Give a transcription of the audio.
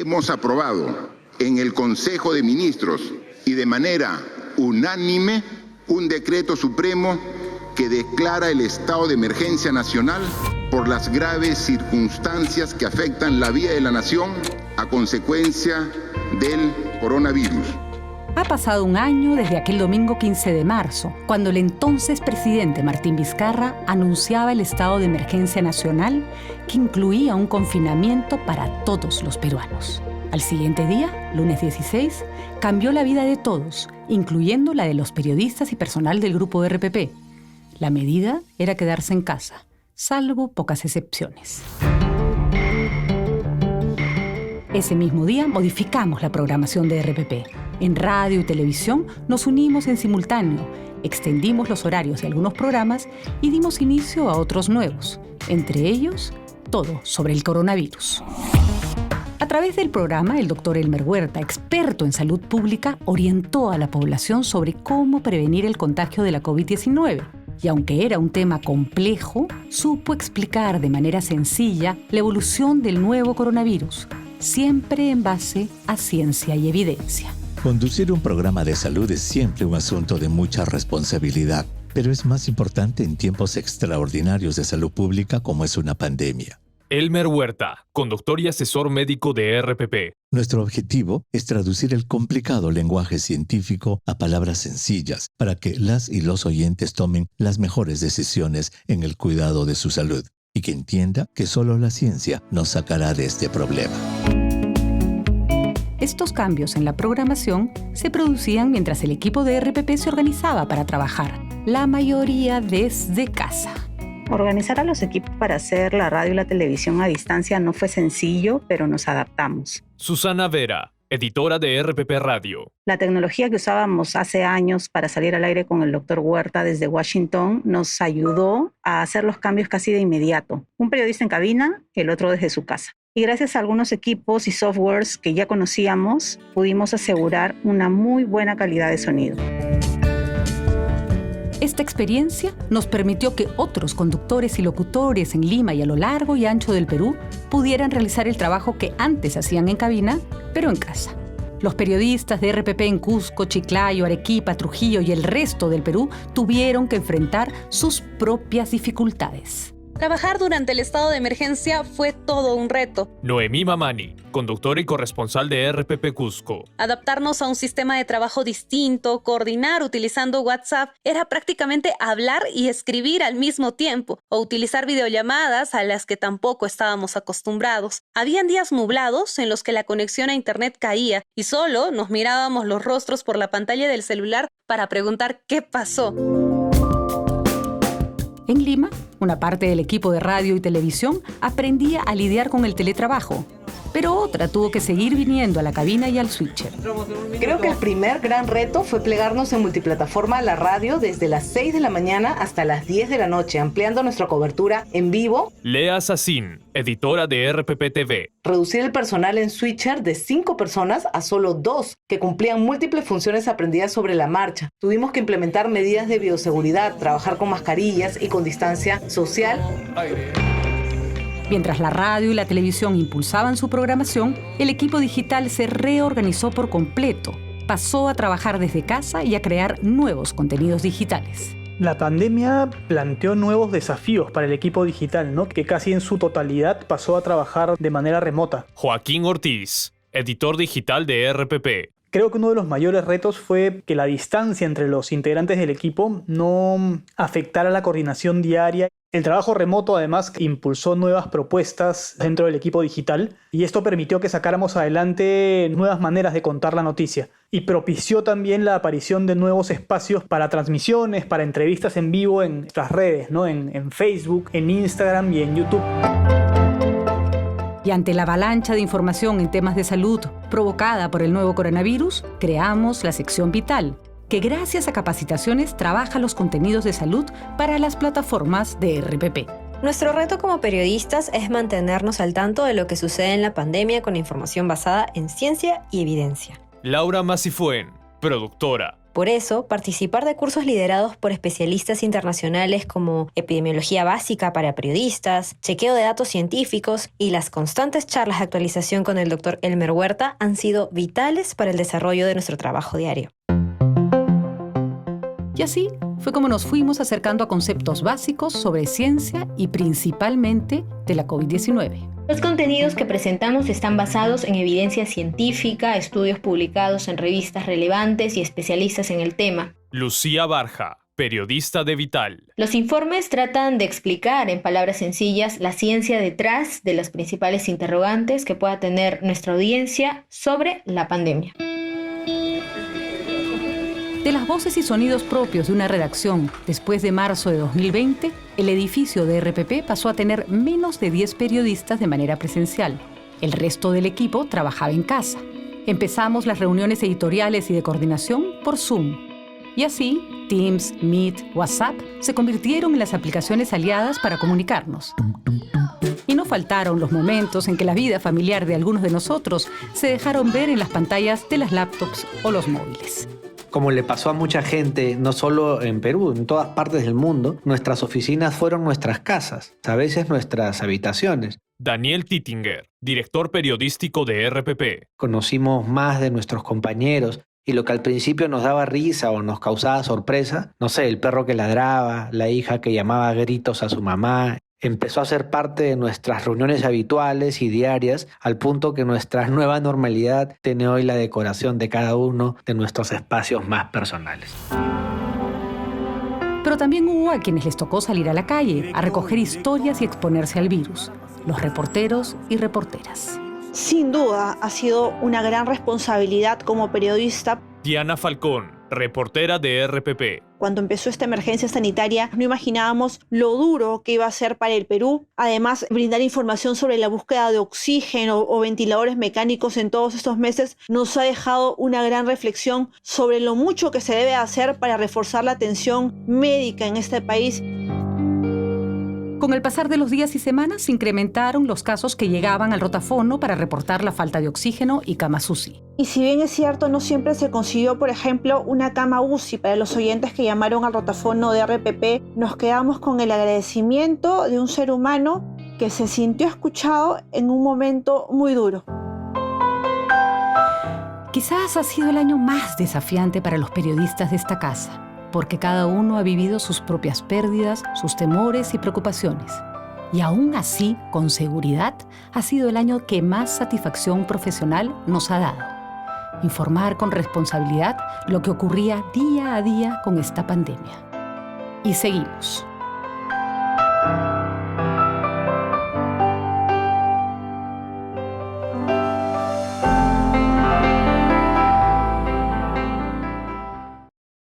hemos aprobado en el Consejo de Ministros y de manera unánime un decreto supremo que declara el estado de emergencia nacional por las graves circunstancias que afectan la vida de la nación a consecuencia del coronavirus. Ha pasado un año desde aquel domingo 15 de marzo, cuando el entonces presidente Martín Vizcarra anunciaba el estado de emergencia nacional que incluía un confinamiento para todos los peruanos. Al siguiente día, lunes 16, cambió la vida de todos, incluyendo la de los periodistas y personal del grupo RPP. La medida era quedarse en casa, salvo pocas excepciones. Ese mismo día modificamos la programación de RPP. En radio y televisión nos unimos en simultáneo, extendimos los horarios de algunos programas y dimos inicio a otros nuevos, entre ellos, todo sobre el coronavirus. A través del programa, el doctor Elmer Huerta, experto en salud pública, orientó a la población sobre cómo prevenir el contagio de la COVID-19. Y aunque era un tema complejo, supo explicar de manera sencilla la evolución del nuevo coronavirus, siempre en base a ciencia y evidencia. Conducir un programa de salud es siempre un asunto de mucha responsabilidad, pero es más importante en tiempos extraordinarios de salud pública como es una pandemia. Elmer Huerta, conductor y asesor médico de RPP. Nuestro objetivo es traducir el complicado lenguaje científico a palabras sencillas para que las y los oyentes tomen las mejores decisiones en el cuidado de su salud y que entienda que solo la ciencia nos sacará de este problema. Estos cambios en la programación se producían mientras el equipo de RPP se organizaba para trabajar, la mayoría desde casa. Organizar a los equipos para hacer la radio y la televisión a distancia no fue sencillo, pero nos adaptamos. Susana Vera, editora de RPP Radio. La tecnología que usábamos hace años para salir al aire con el doctor Huerta desde Washington nos ayudó a hacer los cambios casi de inmediato. Un periodista en cabina, el otro desde su casa. Y gracias a algunos equipos y softwares que ya conocíamos, pudimos asegurar una muy buena calidad de sonido. Esta experiencia nos permitió que otros conductores y locutores en Lima y a lo largo y ancho del Perú pudieran realizar el trabajo que antes hacían en cabina, pero en casa. Los periodistas de RPP en Cusco, Chiclayo, Arequipa, Trujillo y el resto del Perú tuvieron que enfrentar sus propias dificultades. Trabajar durante el estado de emergencia fue todo un reto. Noemí Mamani, conductora y corresponsal de RPP Cusco. Adaptarnos a un sistema de trabajo distinto, coordinar utilizando WhatsApp, era prácticamente hablar y escribir al mismo tiempo, o utilizar videollamadas a las que tampoco estábamos acostumbrados. Habían días nublados en los que la conexión a internet caía y solo nos mirábamos los rostros por la pantalla del celular para preguntar qué pasó. En Lima, una parte del equipo de radio y televisión aprendía a lidiar con el teletrabajo, pero otra tuvo que seguir viniendo a la cabina y al switcher. Creo que el primer gran reto fue plegarnos en multiplataforma a la radio desde las 6 de la mañana hasta las 10 de la noche, ampliando nuestra cobertura en vivo. Lea Sassin, editora de RPP TV. Reducir el personal en switcher de 5 personas a solo 2, que cumplían múltiples funciones aprendidas sobre la marcha. Tuvimos que implementar medidas de bioseguridad, trabajar con mascarillas y con distancia social. Mientras la radio y la televisión impulsaban su programación, el equipo digital se reorganizó por completo. Pasó a trabajar desde casa y a crear nuevos contenidos digitales. La pandemia planteó nuevos desafíos para el equipo digital, ¿no? Que casi en su totalidad pasó a trabajar de manera remota. Joaquín Ortiz, editor digital de RPP. Creo que uno de los mayores retos fue que la distancia entre los integrantes del equipo no afectara la coordinación diaria. El trabajo remoto además impulsó nuevas propuestas dentro del equipo digital y esto permitió que sacáramos adelante nuevas maneras de contar la noticia y propició también la aparición de nuevos espacios para transmisiones, para entrevistas en vivo en nuestras redes, ¿no? En Facebook, en Instagram y en YouTube. Y ante la avalancha de información en temas de salud provocada por el nuevo coronavirus, creamos la sección Vital, que gracias a capacitaciones trabaja los contenidos de salud para las plataformas de RPP. Nuestro reto como periodistas es mantenernos al tanto de lo que sucede en la pandemia con información basada en ciencia y evidencia. Laura Masifuen, productora. Por eso, participar de cursos liderados por especialistas internacionales como epidemiología básica para periodistas, chequeo de datos científicos y las constantes charlas de actualización con el Dr. Elmer Huerta han sido vitales para el desarrollo de nuestro trabajo diario. Y así fue como nos fuimos acercando a conceptos básicos sobre ciencia y principalmente de la COVID-19. Los contenidos que presentamos están basados en evidencia científica, estudios publicados en revistas relevantes y especialistas en el tema. Lucía Barja, periodista de Vital. Los informes tratan de explicar en palabras sencillas la ciencia detrás de las principales interrogantes que pueda tener nuestra audiencia sobre la pandemia. De las voces y sonidos propios de una redacción, después de marzo de 2020, el edificio de RPP pasó a tener menos de 10 periodistas de manera presencial. El resto del equipo trabajaba en casa. Empezamos las reuniones editoriales y de coordinación por Zoom. Y así, Teams, Meet, WhatsApp se convirtieron en las aplicaciones aliadas para comunicarnos. Y no faltaron los momentos en que la vida familiar de algunos de nosotros se dejaron ver en las pantallas de las laptops o los móviles. Como le pasó a mucha gente, no solo en Perú, en todas partes del mundo, nuestras oficinas fueron nuestras casas, a veces nuestras habitaciones. Daniel Tittinger, director periodístico de RPP. Conocimos más de nuestros compañeros y lo que al principio nos daba risa o nos causaba sorpresa, no sé, el perro que ladraba, la hija que llamaba a gritos a su mamá, empezó a ser parte de nuestras reuniones habituales y diarias, al punto que nuestra nueva normalidad tiene hoy la decoración de cada uno de nuestros espacios más personales. Pero también hubo a quienes les tocó salir a la calle, a recoger historias y exponerse al virus, los reporteros y reporteras. Sin duda, ha sido una gran responsabilidad como periodista. Diana Falcón, reportera de RPP. Cuando empezó esta emergencia sanitaria, no imaginábamos lo duro que iba a ser para el Perú. Además, brindar información sobre la búsqueda de oxígeno o ventiladores mecánicos en todos estos meses nos ha dejado una gran reflexión sobre lo mucho que se debe hacer para reforzar la atención médica en este país. Con el pasar de los días y semanas, se incrementaron los casos que llegaban al rotafono para reportar la falta de oxígeno y camas UCI. Y si bien es cierto, no siempre se consiguió, por ejemplo, una cama UCI para los oyentes que llamaron al rotafono de RPP, nos quedamos con el agradecimiento de un ser humano que se sintió escuchado en un momento muy duro. Quizás ha sido el año más desafiante para los periodistas de esta casa, porque cada uno ha vivido sus propias pérdidas, sus temores y preocupaciones. Y aún así, con seguridad, ha sido el año que más satisfacción profesional nos ha dado. Informar con responsabilidad lo que ocurría día a día con esta pandemia. Y seguimos.